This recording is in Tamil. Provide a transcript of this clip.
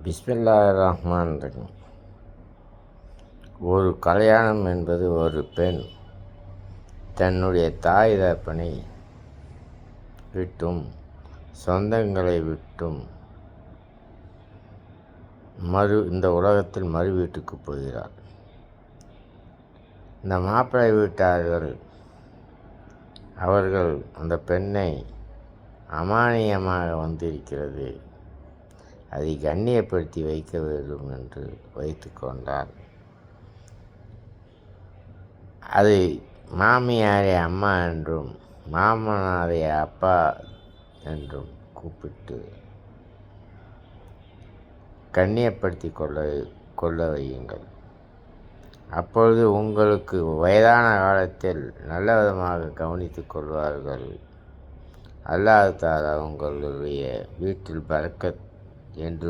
பிஸ்மில்லாஹிர்ரஹ்மானிர்ரஹீம். ஒரு கல்யாணம் என்பது ஒரு பெண் தன்னுடைய தாய் தகப்பனை விட்டும் சொந்தங்களை விட்டும் இந்த உலகத்தில் மறு வீட்டுக்கு போகிறார். இந்த மாப்பிள்ளை வீட்டார்கள் அவர்கள் அந்த பெண்ணை அமானியமாக வந்திருக்கிறது, அதை கண்ணியப்படுத்தி வைக்க வேண்டும் என்று வைத்து கொண்டார். அதை மாமியாரை அம்மா என்றும் மாமனாரை அப்பா என்றும் கூப்பிட்டு கண்ணியப்படுத்தி கொள்ள வையுங்கள். அப்பொழுது உங்களுக்கு வயதான காலத்தில் நல்ல விதமாக கவனித்து கொள்வார்கள். அல்லாஹ் தஆலா உங்களுடைய வீட்டில் பரக்கத் என்று